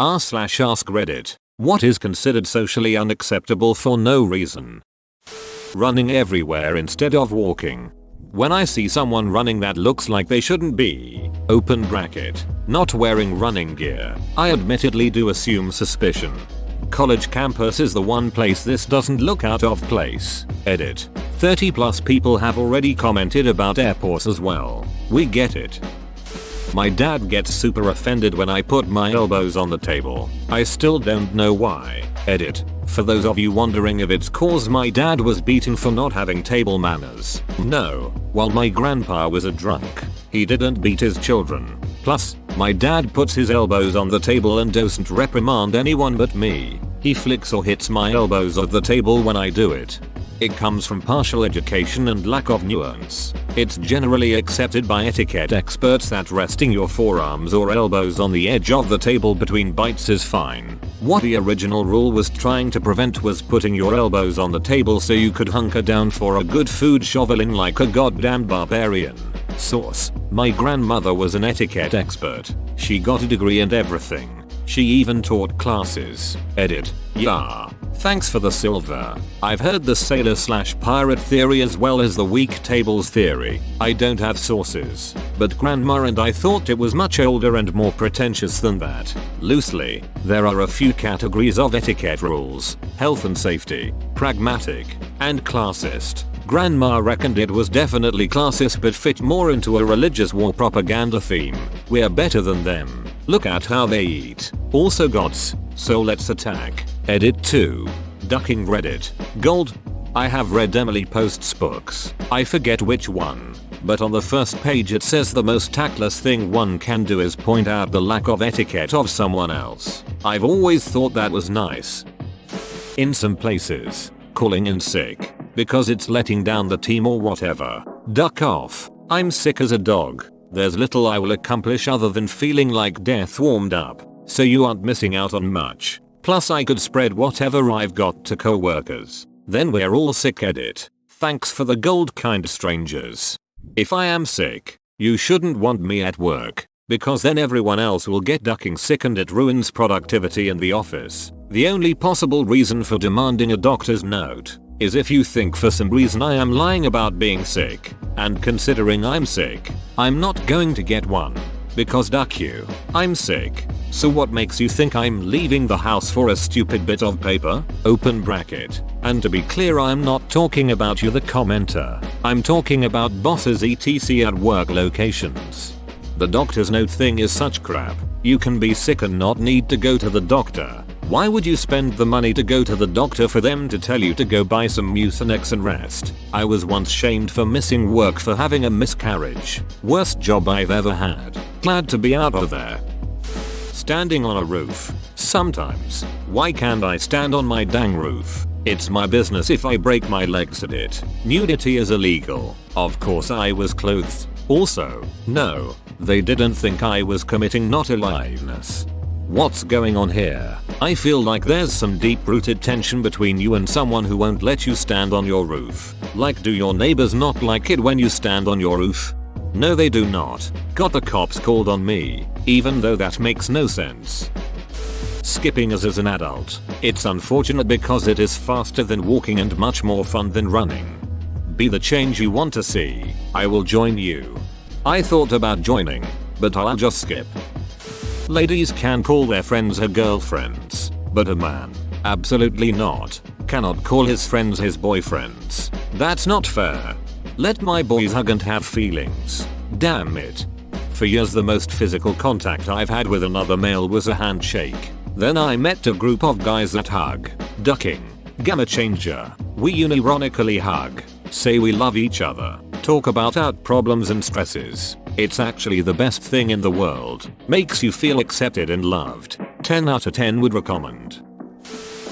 r/ask Reddit. What is considered socially unacceptable for no reason? Running everywhere instead of walking. When I see someone running that looks like they shouldn't be, open bracket, not wearing running gear, I admittedly do assume suspicion. College campus is the one place this doesn't look out of place. Edit. 30+ people have already commented about airports as well. We get it. My dad gets super offended when I put my elbows on the table. I still don't know why. Edit. For those of you wondering if it's cause my dad was beaten for not having table manners. No. While my grandpa was a drunk, he didn't beat his children. Plus, my dad puts his elbows on the table and doesn't reprimand anyone but me. He flicks or hits my elbows off the table when I do it. It comes from partial education and lack of nuance. It's generally accepted by etiquette experts that resting your forearms or elbows on the edge of the table between bites is fine. What the original rule was trying to prevent was putting your elbows on the table so you could hunker down for a good food shoveling like a goddamn barbarian. Source: my grandmother was an etiquette expert. She got a degree and everything. She even taught classes. Edit. Yeah. Thanks for the silver. I've heard the sailor/pirate theory as well as the weak tables theory. I don't have sources, but grandma and I thought it was much older and more pretentious than that. Loosely, there are a few categories of etiquette rules: health and safety, pragmatic, and classist. Grandma reckoned it was definitely classist but fit more into a religious war propaganda theme. We're better than them. Look at how they eat. Also gods, so let's attack. Edit 2. Ducking Reddit. Gold. I have read Emily Post's books. I forget which one, but on the first page it says the most tactless thing one can do is point out the lack of etiquette of someone else. I've always thought that was nice. In some places, calling in sick because it's letting down the team or whatever. Duck off. I'm sick as a dog. There's little I will accomplish other than feeling like death warmed up, so you aren't missing out on much. Plus I could spread whatever I've got to coworkers. Then we're all sick. Edit. Thanks for the gold, kind strangers. If I am sick, you shouldn't want me at work, because then everyone else will get ducking sick and it ruins productivity in the office. The only possible reason for demanding a doctor's note is if you think for some reason I am lying about being sick, and considering I'm sick, I'm not going to get one. Because duck you, I'm sick. So what makes you think I'm leaving the house for a stupid bit of paper? Open bracket. And to be clear, I'm not talking about you the commenter. I'm talking about bosses etc at work locations. The doctor's note thing is such crap. You can be sick and not need to go to the doctor. Why would you spend the money to go to the doctor for them to tell you to go buy some Mucinex and rest? I was once shamed for missing work for having a miscarriage. Worst job I've ever had. Glad to be out of there. Standing on a roof. Sometimes. Why can't I stand on my dang roof? It's my business if I break my legs at it. Nudity is illegal. Of course I was clothed. Also, no, they didn't think I was committing not aliveness. What's going on here? I feel like there's some deep-rooted tension between you and someone who won't let you stand on your roof. Like, do your neighbors not like it when you stand on your roof? No, they do not. Got the cops called on me, even though that makes no sense. Skipping as an adult. It's unfortunate because it is faster than walking and much more fun than running. Be the change you want to see. I will join you. I thought about joining, but I'll just skip. Ladies can call their friends her girlfriends, but a man, absolutely not, cannot call his friends his boyfriends. That's not fair. Let my boys hug and have feelings. Damn it. For years the most physical contact I've had with another male was a handshake. Then I met a group of guys that hug. Ducking. Gamma changer. We unironically hug. Say we love each other. Talk about our problems and stresses. It's actually the best thing in the world. Makes you feel accepted and loved. 10 out of 10 would recommend.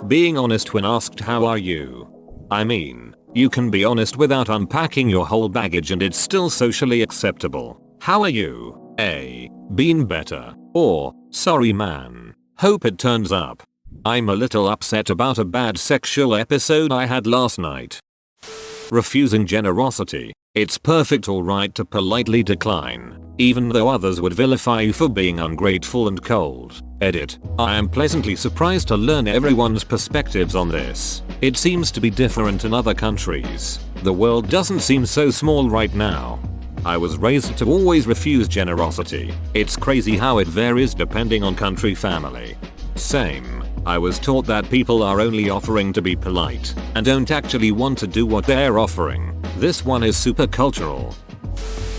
Being honest when asked how are you? I mean, you can be honest without unpacking your whole baggage and it's still socially acceptable. How are you? A. Been better. Or, sorry man. Hope it turns up. I'm a little upset about a bad sexual episode I had last night. Refusing generosity. It's perfect alright to politely decline, even though others would vilify you for being ungrateful and cold. Edit. I am pleasantly surprised to learn everyone's perspectives on this. It seems to be different in other countries. The world doesn't seem so small right now. I was raised to always refuse generosity. It's crazy how it varies depending on country, family. Same. I was taught that people are only offering to be polite and don't actually want to do what they're offering. This one is super cultural.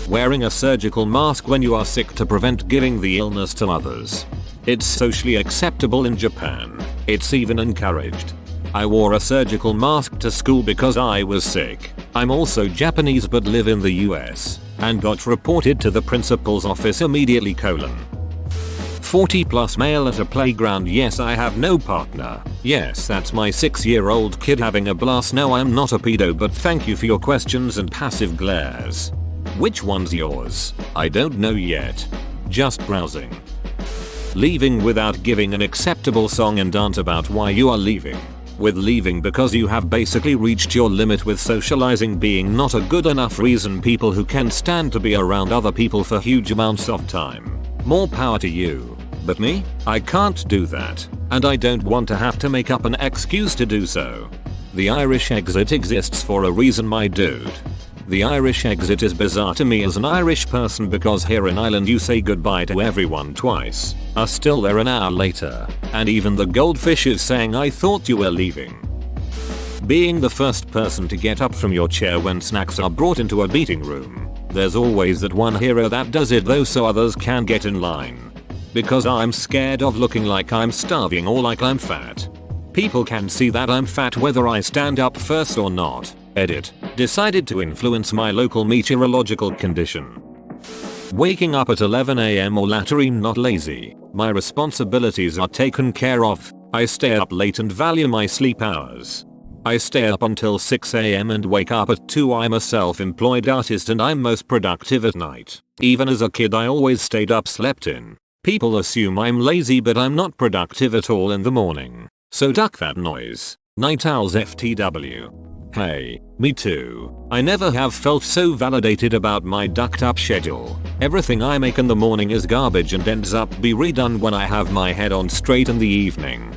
Wearing a surgical mask when you are sick to prevent giving the illness to others. It's socially acceptable in Japan. It's even encouraged. I wore a surgical mask to school because I was sick. I'm also Japanese but live in the US and got reported to the principal's office immediately. 40 plus male at a playground. Yes, I have no partner. Yes, that's my 6-year-old kid having a blast. No, I'm not a pedo, but thank you for your questions and passive glares. Which one's yours? I don't know yet. Just browsing. Leaving without giving an acceptable song and dance about why you are leaving. With leaving because you have basically reached your limit with socializing being not a good enough reason. People who can stand to be around other people for huge amounts of time. More power to you. But me? I can't do that. And I don't want to have to make up an excuse to do so. The Irish exit exists for a reason, my dude. The Irish exit is bizarre to me as an Irish person because here in Ireland you say goodbye to everyone twice, are still there an hour later, and even the goldfish is saying I thought you were leaving. Being the first person to get up from your chair when snacks are brought into a meeting room. There's always that one hero that does it though so others can get in line. Because I'm scared of looking like I'm starving or like I'm fat. People can see that I'm fat whether I stand up first or not. Edit. Decided to influence my local meteorological condition. Waking up at 11 AM or later. I'm not lazy. My responsibilities are taken care of. I stay up late and value my sleep hours. I stay up until 6 AM and wake up at 2. I'm a self-employed artist and I'm most productive at night. Even as a kid I always stayed up, slept in. People assume I'm lazy but I'm not productive at all in the morning. So duck that noise. Night owls FTW. Hey, me too. I never have felt so validated about my ducked up schedule. Everything I make in the morning is garbage and ends up be redone when I have my head on straight in the evening.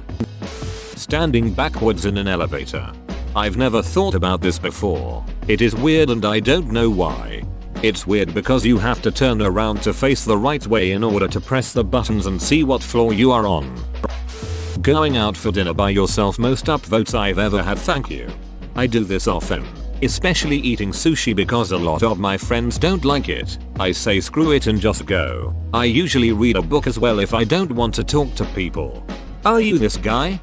Standing backwards in an elevator. I've never thought about this before. It is weird and I don't know why. It's weird because you have to turn around to face the right way in order to press the buttons and see what floor you are on. Going out for dinner by yourself. Most upvotes I've ever had, thank you. I do this often, especially eating sushi because a lot of my friends don't like it. I say screw it and just go. I usually read a book as well if I don't want to talk to people. Are you this guy?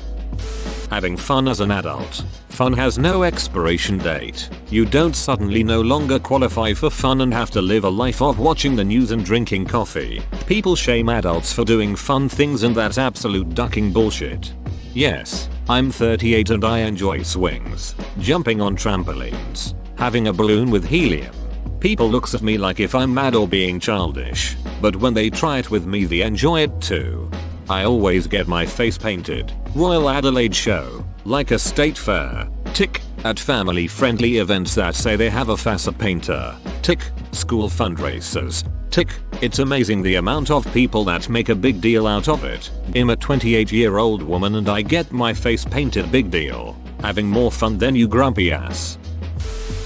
Having fun as an adult. Fun has no expiration date. You don't suddenly no longer qualify for fun and have to live a life of watching the news and drinking coffee. People shame adults for doing fun things and that's absolute ducking bullshit. Yes, I'm 38 and I enjoy swings, jumping on trampolines, having a balloon with helium. People looks at me like if I'm mad or being childish, but when they try it with me they enjoy it too. I always get my face painted. Royal Adelaide Show. Like a state fair. Tick. At family friendly events that say they have a face painter. Tick. School fundraisers. Tick. It's amazing the amount of people that make a big deal out of it. I'm a 28-year-old woman and I get my face painted. Big deal. Having more fun than you, grumpy ass.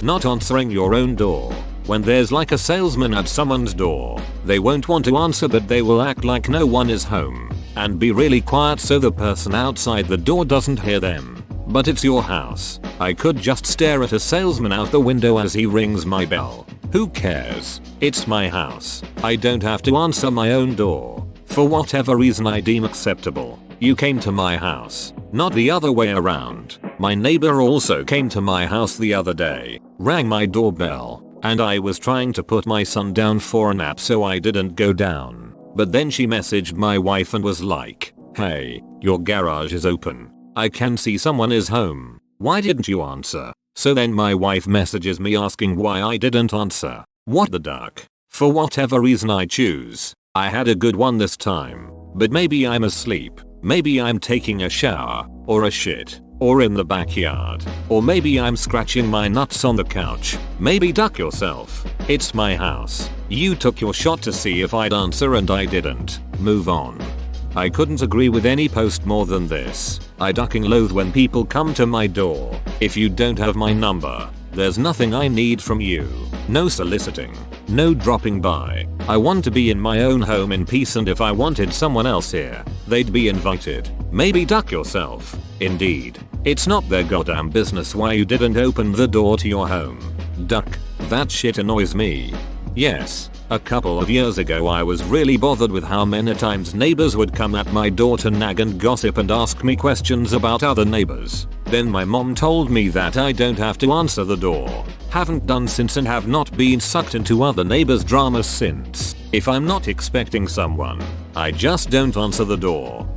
Not answering your own door. When there's like a salesman at someone's door, they won't want to answer but they will act like no one is home and be really quiet so the person outside the door doesn't hear them. But it's your house. I could just stare at a salesman out the window as he rings my bell. Who cares? It's my house. I don't have to answer my own door. For whatever reason I deem acceptable. You came to my house, not the other way around. My neighbor also came to my house the other day, rang my doorbell, and I was trying to put my son down for a nap so I didn't go down. But then she messaged my wife and was like, hey, your garage is open. I can see someone is home. Why didn't you answer? So then my wife messages me asking why I didn't answer. What the duck? For whatever reason I choose. I had a good one this time. But maybe I'm asleep. Maybe I'm taking a shower, or a shit, Or in the backyard. Or maybe I'm scratching my nuts on the couch. Maybe duck yourself. It's my house. You took your shot to see if I'd answer and I didn't. Move on. I couldn't agree with any post more than this. I ducking loathe when people come to my door. If you don't have my number, there's nothing I need from you. No soliciting. No dropping by. I want to be in my own home in peace, and if I wanted someone else here, they'd be invited. Maybe duck yourself. Indeed. It's not their goddamn business why you didn't open the door to your home. Duck. That shit annoys me. Yes, a couple of years ago I was really bothered with how many times neighbors would come at my door to nag and gossip and ask me questions about other neighbors. Then my mom told me that I don't have to answer the door. Haven't done since and have not been sucked into other neighbors' dramas since. If I'm not expecting someone, I just don't answer the door.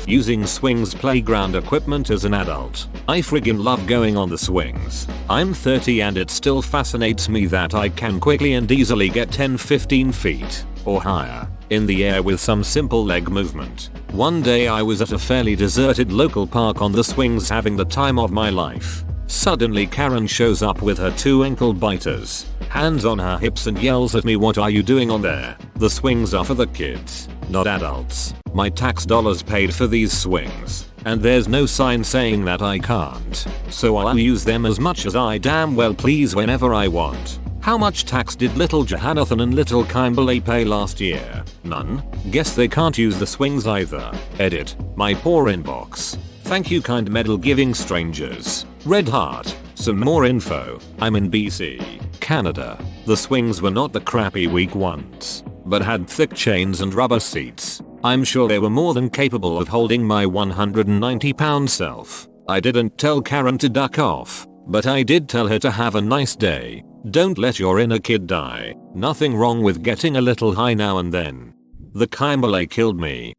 Using swings playground equipment as an adult. I friggin' love going on the swings. I'm 30 and it still fascinates me that I can quickly and easily get 10-15 feet or higher in the air with some simple leg movement. One day I was at a fairly deserted local park on the swings having the time of my life. Suddenly Karen shows up with her 2 ankle biters, hands on her hips, and yells at me, "What are you doing on there? The swings are for the kids, not adults. My tax dollars paid for these swings, and there's no sign saying that I can't. So I'll use them as much as I damn well please whenever I want." How much tax did little Johanathan and little Kimberly pay last year? None? Guess they can't use the swings either. Edit. My poor inbox. Thank you, kind medal giving strangers. Red heart. Some more info. I'm in BC, Canada. The swings were not the crappy weak ones, but had thick chains and rubber seats. I'm sure they were more than capable of holding my 190-pound self. I didn't tell Karen to duck off, but I did tell her to have a nice day. Don't let your inner kid die. Nothing wrong with getting a little high now and then. The Kimberley killed me.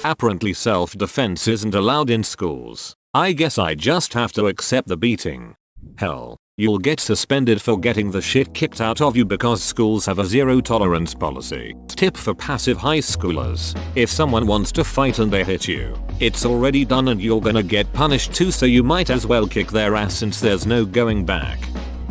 Apparently self-defense isn't allowed in schools. I guess I just have to accept the beating. Hell, you'll get suspended for getting the shit kicked out of you because schools have a zero tolerance policy. Tip for passive high schoolers: if someone wants to fight and they hit you, it's already done and you're gonna get punished too, so you might as well kick their ass since there's no going back.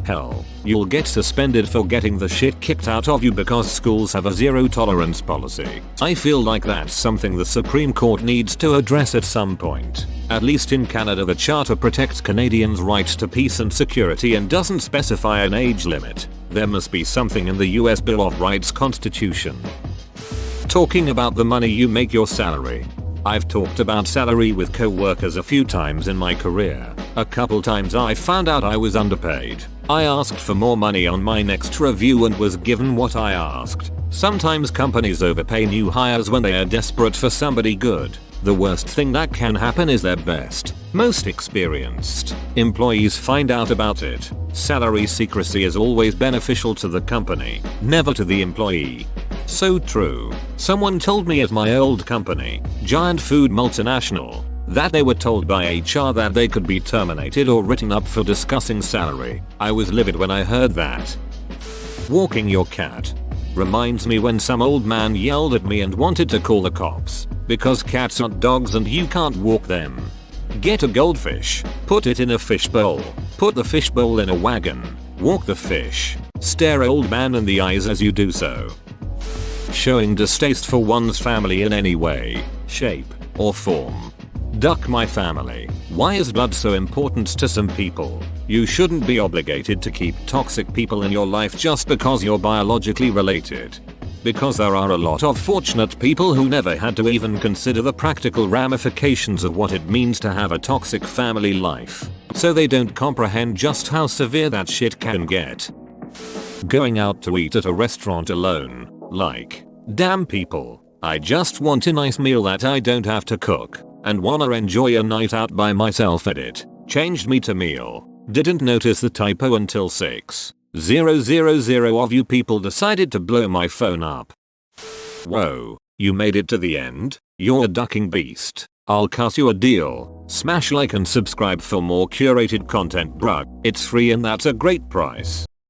Hell, you'll get suspended for getting the shit kicked out of you because schools have a zero tolerance policy. I feel like that's something the Supreme Court needs to address at some point. At least in Canada, the Charter protects Canadians' rights to peace and security and doesn't specify an age limit. There must be something in the US Bill of Rights Constitution. Talking about the money you make your salary. I've talked about salary with co-workers a few times in my career. A couple times I found out I was underpaid. I asked for more money on my next review and was given what I asked. Sometimes companies overpay new hires when they are desperate for somebody good. The worst thing that can happen is their best, most experienced employees find out about it. Salary secrecy is always beneficial to the company, never to the employee. So true. Someone told me at my old company, giant food multinational, that they were told by HR that they could be terminated or written up for discussing salary. I was livid when I heard that. Walking your cat reminds me when some old man yelled at me and wanted to call the cops because cats aren't dogs and you can't walk them. Get a goldfish, put it in a fish bowl, put the fish bowl in a wagon, walk the fish, stare old man in the eyes as you do so. Showing distaste for one's family in any way, shape, or form. Duck my family. Why is blood so important to some people? You shouldn't be obligated to keep toxic people in your life just because you're biologically related. Because there are a lot of fortunate people who never had to even consider the practical ramifications of what it means to have a toxic family life. So they don't comprehend just how severe that shit can get. Going out to eat at a restaurant alone. Like, damn people, I just want a nice meal that I don't have to cook, and wanna enjoy a night out by myself. Edit. Changed me to meal. Didn't notice the typo until 6,000 of you people decided to blow my phone up. Whoa, you made it to the end? You're a ducking beast. I'll cut you a deal. Smash like and subscribe for more curated content, bruh. It's free and that's a great price.